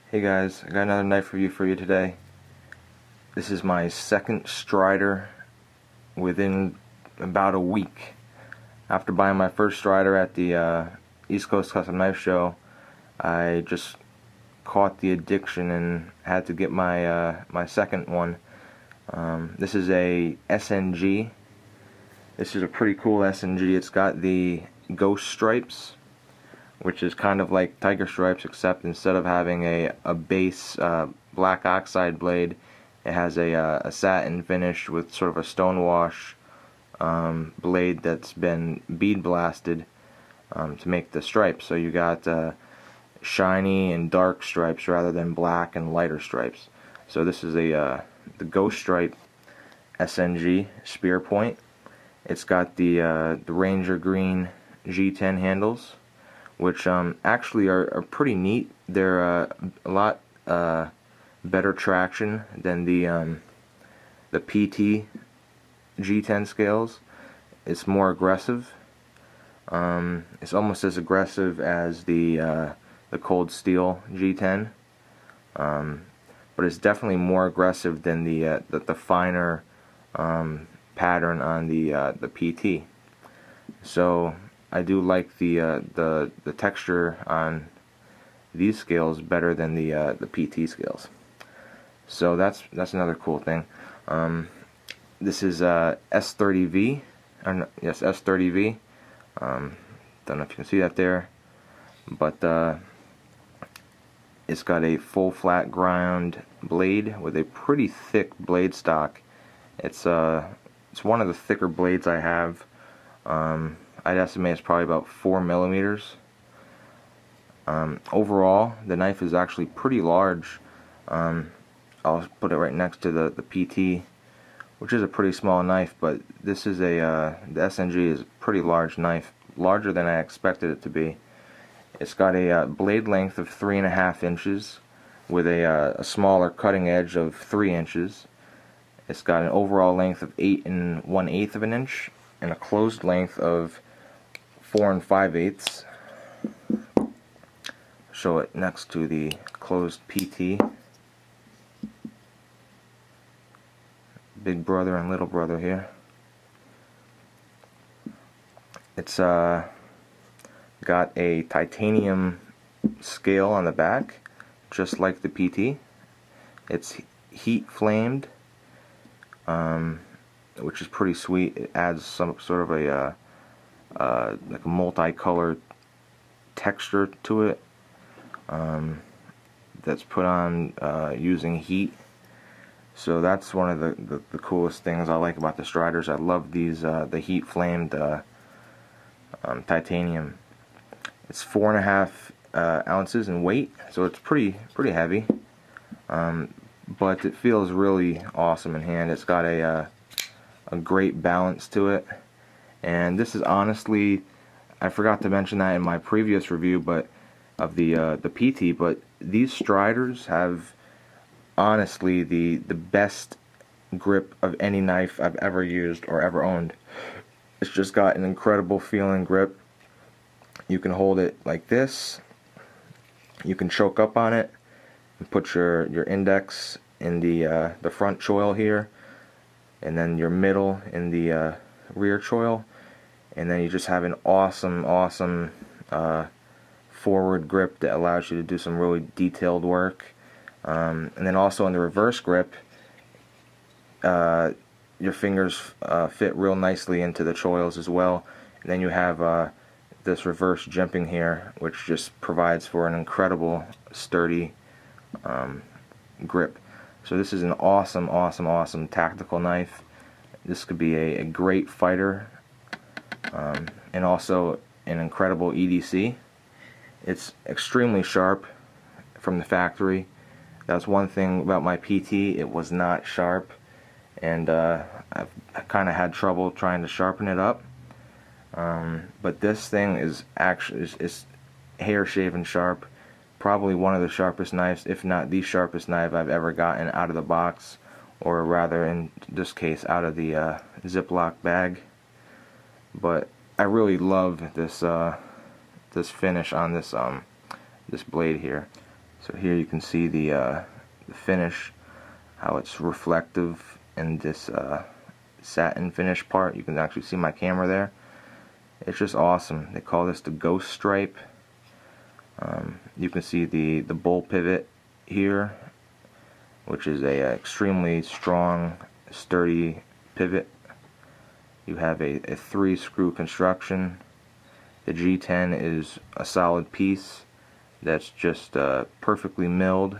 Hey guys, I got another knife review for you today. This is my second Strider within about a week. After buying my first Strider at the East Coast Custom Knife Show, I just caught the addiction and had to get my my second one. This is a SnG. This is a pretty cool SnG. It's got the ghost stripes, which is kind of like tiger stripes, except instead of having a base black oxide blade, it has a satin finish with sort of a stonewash blade that's been bead blasted to make the stripes. So you got shiny and dark stripes rather than black and lighter stripes. So this is the ghost stripe SnG spear point. It's got the Ranger green G10 handles, which actually are pretty neat. They're a lot better traction than the PT G10 scales. It's more aggressive. It's almost as aggressive as the Cold Steel G10, but it's definitely more aggressive than the finer pattern on the PT. So I do like the texture on these scales better than the PT scales. So that's another cool thing. This is S30V, yes, S30V. Don't know if you can see that there, but it's got a full flat ground blade with a pretty thick blade stock. It's one of the thicker blades I have. I'd estimate it's probably about 4 millimeters. Overall, the knife is actually pretty large. I'll put it right next to the PT, which is a pretty small knife, but this is the SnG is a pretty large knife, larger than I expected it to be. It's got a blade length of 3.5 inches with a smaller cutting edge of 3 inches. It's got an overall length of 8 1/8 of an inch and a closed length of 4 5/8. Show it next to the closed PT. Big brother and little brother here. It's got a titanium scale on the back, just like the PT. It's heat flamed, which is pretty sweet. It adds some sort of a like a multicolored texture to it that's put on using heat. So that's one of the coolest things I like about the Striders. I love these the heat flamed titanium. It's 4.5 ounces in weight, so it's pretty heavy, but it feels really awesome in hand. It's got a great balance to it, and this is honestly, I forgot to mention that in my previous review, but of the PT, but these Striders have honestly the best grip of any knife I've ever used or ever owned. It's just got an incredible feeling grip. You can hold it like this. You can choke up on it and put your index in the front choil here, and then your middle in the rear choil, and then you just have an awesome forward grip that allows you to do some really detailed work. And then also in the reverse grip, your fingers fit real nicely into the choils as well. And then you have this reverse jimping here, which just provides for an incredible sturdy grip. So this is an awesome tactical knife. This could be a great fighter, and also an incredible EDC. It's extremely sharp from the factory. That's one thing about my PT, it was not sharp, and I kind of had trouble trying to sharpen it up. But this thing is actually is hair shaven sharp. Probably one of the sharpest knives, if not the sharpest knife I've ever gotten out of the box, or rather in this case out of the Ziploc bag. But I really love this this finish on this blade here. So here you can see the finish, how it's reflective in this satin finish part. You can actually see my camera there. It's just awesome. They call this the ghost stripe. You can see the bull pivot here, which is a extremely strong, sturdy pivot. You have a 3-screw construction. The G10 is a solid piece that's just perfectly milled,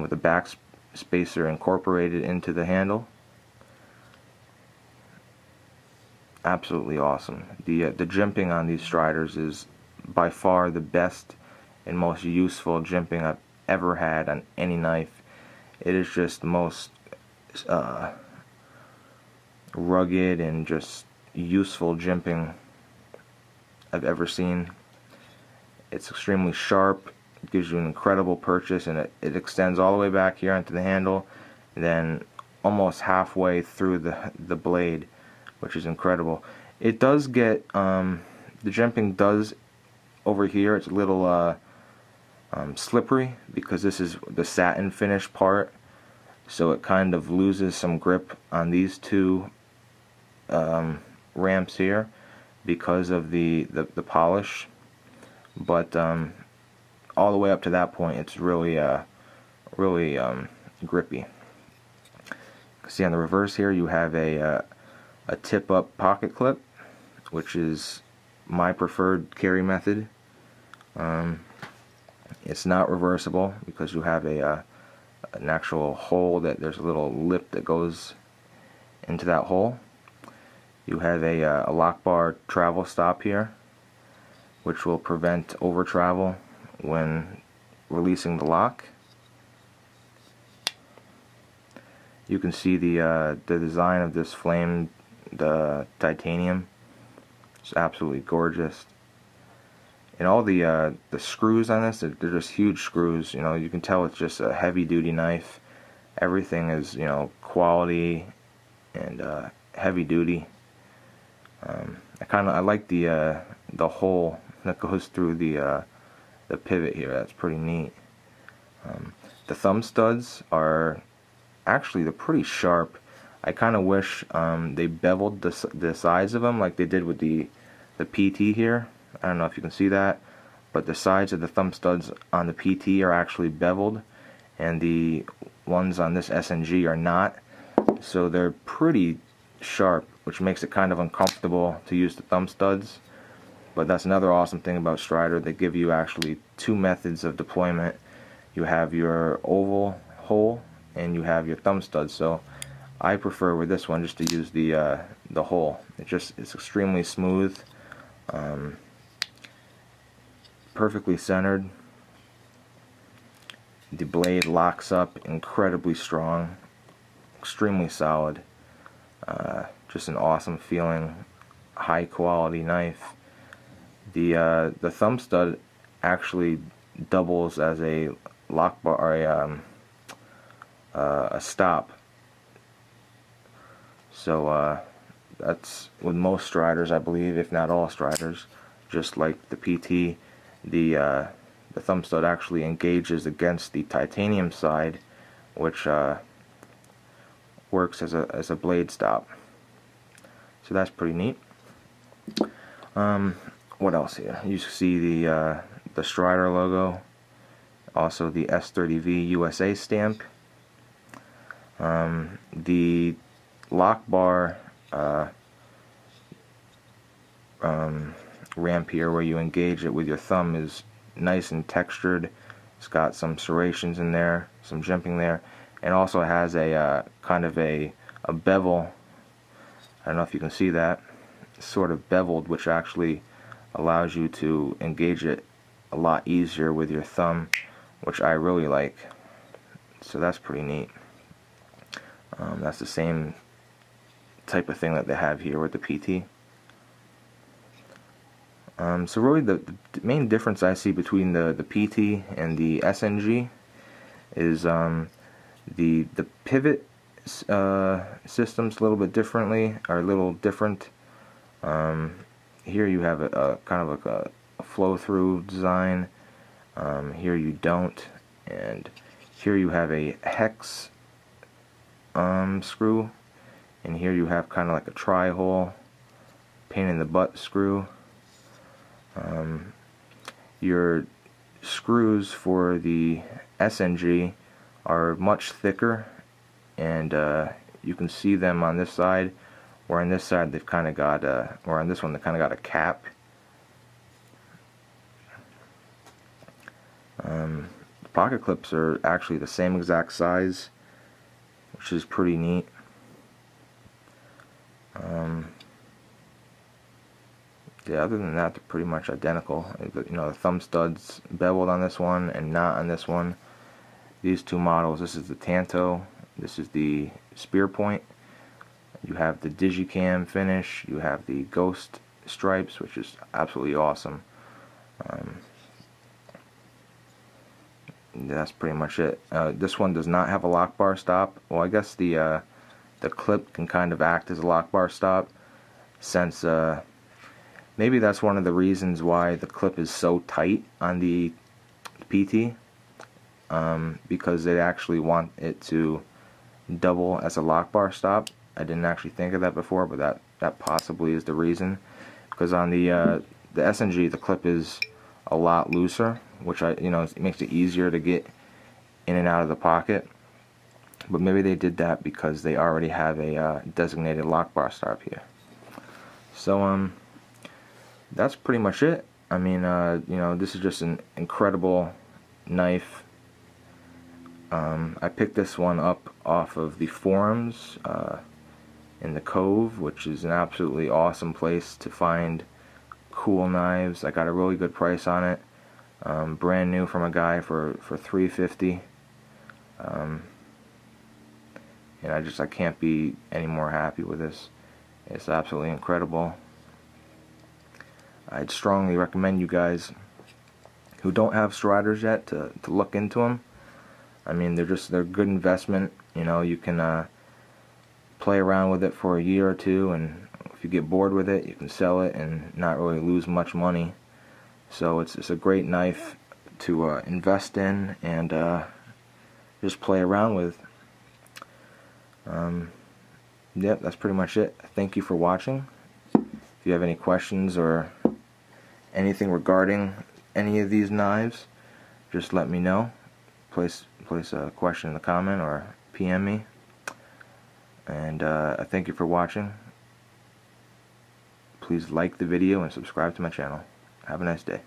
with a back spacer incorporated into the handle. Absolutely awesome. The jimping on these striders is by far the best and most useful jimping I've ever had on any knife. It is just the most rugged and just useful jimping I've ever seen. It's extremely sharp. It gives you an incredible purchase, and it extends all the way back here onto the handle, and then almost halfway through the blade, which is incredible. It does get the jimping does over here. It's a little slippery because this is the satin finish part, so it kind of loses some grip on these two ramps here because of the polish. But all the way up to that point, it's really grippy. You can see on the reverse here you have a tip-up pocket clip, which is my preferred carry method. It's not reversible because you have an actual hole that there's a little lip that goes into that hole. You have a lock bar travel stop here, which will prevent over travel when releasing the lock. You can see the design of this flame, the titanium. It's absolutely gorgeous. And all the screws on this, they're just huge screws. You know, you can tell it's just a heavy-duty knife. Everything is, you know, quality and heavy-duty. I like the hole that goes through the pivot here. That's pretty neat. The thumb studs are they're pretty sharp. I kind of wish they beveled the sides of them like they did with the PT here. I don't know if you can see that, but the sides of the thumb studs on the PT are actually beveled, and the ones on this SnG are not. So they're pretty sharp, which makes it kind of uncomfortable to use the thumb studs. But that's another awesome thing about Strider. They give you actually two methods of deployment. You have your oval hole and you have your thumb studs. So I prefer with this one just to use the hole. It's extremely smooth, perfectly centered. The blade locks up incredibly strong, extremely solid. Just an awesome feeling, high quality knife. The thumb stud actually doubles as a lock bar, or a stop. So that's with most Striders, I believe, if not all Striders. Just like the PT, the thumb stud actually engages against the titanium side, which works as a blade stop. So that's pretty neat. What else here? You see the Strider logo, also the S30V USA stamp. The lock bar ramp here, where you engage it with your thumb, is nice and textured. It's got some serrations in there, some jimping there, and also has a kind of a bevel. I don't know if you can see that. It's sort of beveled, which actually allows you to engage it a lot easier with your thumb, which I really like. So that's pretty neat. That's the same type of thing that they have here with the PT. So really the main difference I see between the PT and the SnG is the pivot systems a little bit differently, are a little different. Here you have a kind of like a flow-through design. Here you don't, and here you have a hex screw, and here you have kind of like a tri-hole pain in the butt screw. Your screws for the SnG are much thicker, and you can see them on this side, where on this side they've kind of got or on this one they kind of got a cap. The pocket clips are actually the same exact size, which is pretty neat. Yeah, other than that, they're pretty much identical. You know, the thumb studs beveled on this one and not on this one. These two models, this is the Tanto, this is the Spear Point. You have the Digicam finish, you have the Ghost stripes, which is absolutely awesome. That's pretty much it. This one does not have a lock bar stop. Well, I guess the clip can kind of act as a lock bar stop, since maybe that's one of the reasons why the clip is so tight on the PT, because they actually want it to double as a lock bar stop. I didn't actually think of that before, but that possibly is the reason. Because on the SnG, the clip is a lot looser, which it makes it easier to get in and out of the pocket. But maybe they did that because they already have a designated lock bar stop here. So that's pretty much it. I mean, this is just an incredible knife. I picked this one up off of the forums in the Cove, which is an absolutely awesome place to find cool knives. I got a really good price on it, brand new from a guy for $3.50, and I can't be any more happy with this. It's absolutely incredible. I'd strongly recommend you guys who don't have striders yet to look into them. I mean, they're a good investment. You know, you can play around with it for a year or two, and if you get bored with it, you can sell it and not really lose much money. So it's a great knife to invest in and just play around with. Yep, that's pretty much it. Thank you for watching. If you have any questions or anything regarding any of these knives, just let me know. Place a question in the comment or PM me. And I thank you for watching. Please like the video and subscribe to my channel. Have a nice day.